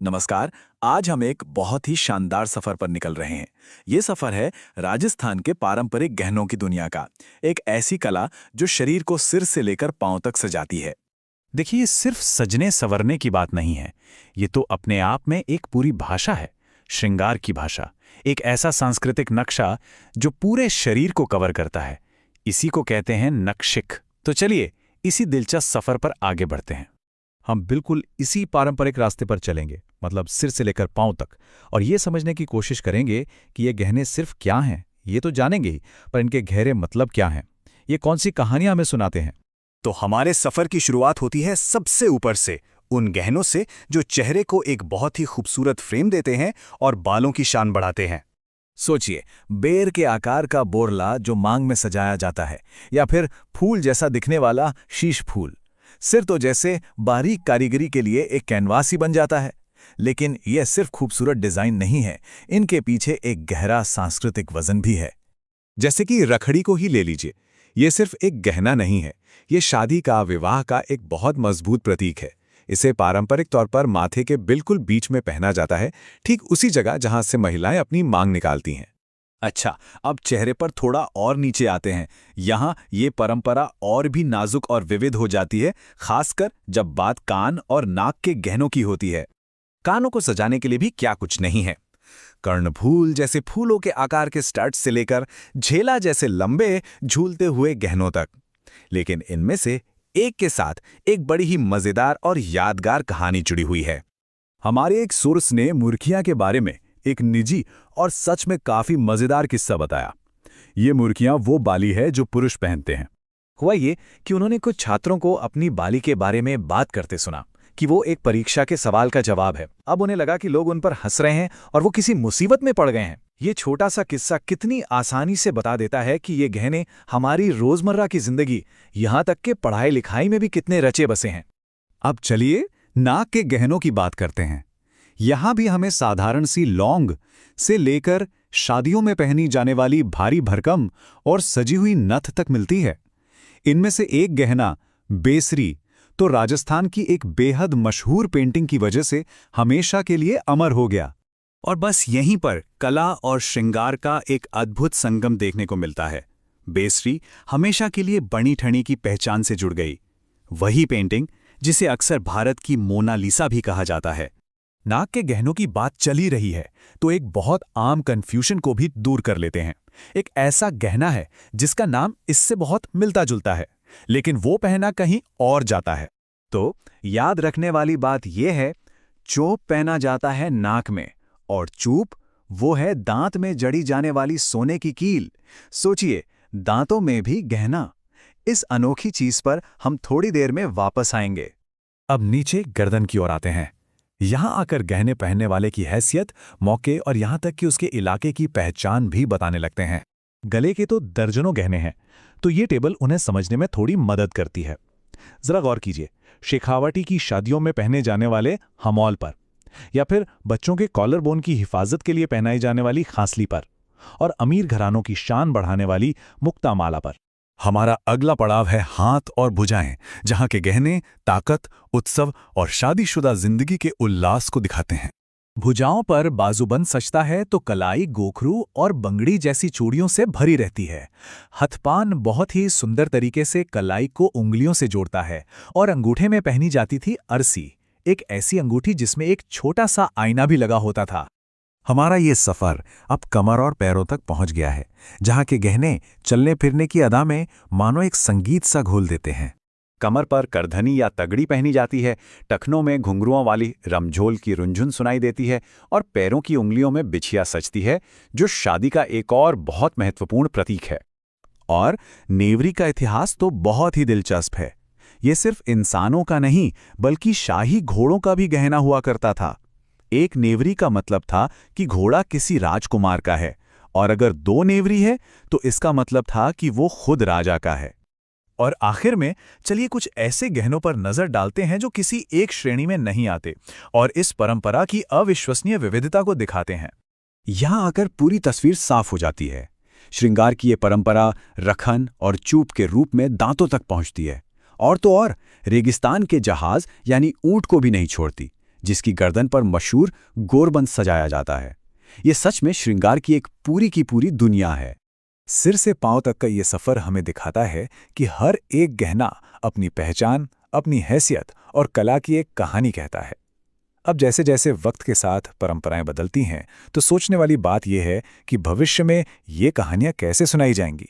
नमस्कार। आज हम एक बहुत ही शानदार सफर पर निकल रहे हैं। ये सफर है राजस्थान के पारंपरिक गहनों की दुनिया का। एक ऐसी कला जो शरीर को सिर से लेकर पांव तक सजाती है। देखिए, ये सिर्फ सजने संवरने की बात नहीं है। ये तो अपने आप में एक पूरी भाषा है। श्रृंगार की भाषा। एक ऐसा सांस्कृतिक नक्शा जो पूरे शरीर को कवर करता है। इसी को कहते हैं नक्शिक। तो चलिए, इसी दिलचस्प सफर पर आगे बढ़ते हैं। हम बिल्कुल इसी पारंपरिक रास्ते पर चलेंगे, मतलब सिर से लेकर पांव तक। और ये समझने की कोशिश करेंगे कि ये गहने सिर्फ क्या हैं, ये तो जानेंगे ही, पर इनके गहरे मतलब क्या हैं। ये कौन सी कहानियां हमें सुनाते हैं। तो हमारे सफर की शुरुआत होती है सबसे ऊपर से, उन गहनों से जो चेहरे को एक बहुत ही खूबसूरत फ्रेम देते हैं और बालों की शान बढ़ाते हैं। सोचिए, बेर के आकार का बोरला जो मांग में सजाया जाता है, या फिर फूल जैसा दिखने वाला शीश फूल। सिर तो जैसे बारीक कारीगरी के लिए एक कैनवास ही बन जाता है। लेकिन यह सिर्फ खूबसूरत डिजाइन नहीं है, इनके पीछे एक गहरा सांस्कृतिक वजन भी है। जैसे कि रखड़ी को ही ले लीजिए। ये सिर्फ एक गहना नहीं है, ये शादी का, विवाह का एक बहुत मजबूत प्रतीक है। इसे पारंपरिक तौर पर माथे के बिल्कुल बीच में पहना जाता है, ठीक उसी जगह जहां से महिलाएं अपनी मांग निकालती हैं। अच्छा, अब चेहरे पर थोड़ा और नीचे आते हैं। यहाँ ये परंपरा और भी नाजुक और विविध हो जाती है, खासकर जब बात कान और नाक के गहनों की होती है। कानों को सजाने के लिए भी क्या कुछ नहीं है। कर्णफूल जैसे फूलों के आकार के स्टड्स से लेकर झेला जैसे लंबे झूलते हुए गहनों तक। लेकिन इनमें से एक के साथ एक बड़ी ही मजेदार और यादगार कहानी जुड़ी हुई है। हमारे एक सोर्स ने मुर्खियां के बारे में एक निजी और सच में काफी मजेदार किस्सा बताया। ये मुर्खियां वो बाली है जो पुरुष पहनते हैं। हुआ ये कि उन्होंने कुछ छात्रों को अपनी बाली के बारे में बात करते सुना कि वो एक परीक्षा के सवाल का जवाब है। अब उन्हें लगा कि लोग उन पर हंस रहे हैं और वो किसी मुसीबत में पड़ गए हैं। ये छोटा सा किस्सा कितनी आसानी से बता देता है कि ये गहने हमारी रोजमर्रा की जिंदगी, यहाँ तक के पढ़ाई लिखाई में भी कितने रचे बसे हैं। अब चलिए नाक के गहनों की बात करते हैं। यहां भी हमें साधारण सी लौंग से लेकर शादियों में पहनी जाने वाली भारी भरकम और सजी हुई नथ तक मिलती है। इनमें से एक गहना, बेसरी, तो राजस्थान की एक बेहद मशहूर पेंटिंग की वजह से हमेशा के लिए अमर हो गया। और बस यहीं पर कला और श्रृंगार का एक अद्भुत संगम देखने को मिलता है। बेसरी हमेशा के लिए बनी ठनी की पहचान से जुड़ गई। वही पेंटिंग जिसे अक्सर भारत की मोनालिसा भी कहा जाता है। नाक के गहनों की बात चली रही है तो एक बहुत आम कन्फ्यूजन को भी दूर कर लेते हैं। एक ऐसा गहना है जिसका नाम इससे बहुत मिलता जुलता है, लेकिन वो पहना कहीं और जाता है। तो याद रखने वाली बात यह है, चोप पहना जाता है नाक में, और चूप वो है दांत में जड़ी जाने वाली सोने की कील। सोचिए, दांतों में भी गहना। इस अनोखी चीज पर हम थोड़ी देर में वापस आएंगे। अब नीचे गर्दन की ओर आते हैं। यहां आकर गहने पहनने वाले की हैसियत, मौके और यहां तक कि उसके इलाके की पहचान भी बताने लगते हैं। गले के तो दर्जनों गहने हैं, तो ये टेबल उन्हें समझने में थोड़ी मदद करती है। जरा गौर कीजिए, शेखावटी की शादियों में पहने जाने वाले हमौल पर, या फिर बच्चों के कॉलर बोन की हिफाजत के लिए पहनाई जाने वाली खांसली पर, और अमीर घरानों की शान बढ़ाने वाली मुक्तामाला पर। हमारा अगला पड़ाव है हाथ और भुजाएं, जहां के गहने ताकत, उत्सव और शादीशुदा जिंदगी के उल्लास को दिखाते हैं। भुजाओं पर बाजूबंद सजता है तो कलाई, गोखरू और बंगड़ी जैसी चूड़ियों से भरी रहती है। हथपान बहुत ही सुंदर तरीके से कलाई को उंगलियों से जोड़ता है, और अंगूठे में पहनी जाती थी अरसी, एक ऐसी अंगूठी जिसमें एक छोटा सा आईना भी लगा होता था। हमारा ये सफर अब कमर और पैरों तक पहुंच गया है, जहां के गहने चलने फिरने की अदा में मानो एक संगीत सा घोल देते हैं। कमर पर करधनी या तगड़ी पहनी जाती है, टखनों में घुंघरुओं वाली रमझोल की रुंझुन सुनाई देती है, और पैरों की उंगलियों में बिछिया सजती है, जो शादी का एक और बहुत महत्वपूर्ण प्रतीक है। और नेवरी का इतिहास तो बहुत ही दिलचस्प है। ये सिर्फ इंसानों का नहीं, बल्कि शाही घोड़ों का भी गहना हुआ करता था। एक नेवरी का मतलब था कि घोड़ा किसी राजकुमार का है, और अगर दो नेवरी है तो इसका मतलब था कि वो खुद राजा का है। और आखिर में चलिए कुछ ऐसे गहनों पर नजर डालते हैं जो किसी एक श्रेणी में नहीं आते और इस परंपरा की अविश्वसनीय विविधता को दिखाते हैं। यहां आकर पूरी तस्वीर साफ हो जाती है। श्रृंगार की ये परंपरा रखन और चूप के रूप में दांतों तक पहुंचती है, और तो और रेगिस्तान के जहाज यानी ऊंट को भी नहीं छोड़ती, जिसकी गर्दन पर मशहूर गोरबंद सजाया जाता है। ये सच में श्रृंगार की एक पूरी की पूरी दुनिया है। सिर से पांव तक का ये सफर हमें दिखाता है कि हर एक गहना अपनी पहचान, अपनी हैसियत और कला की एक कहानी कहता है। अब जैसे जैसे वक्त के साथ परंपराएं बदलती हैं, तो सोचने वाली बात यह है कि भविष्य में ये कहानियां कैसे सुनाई जाएंगी।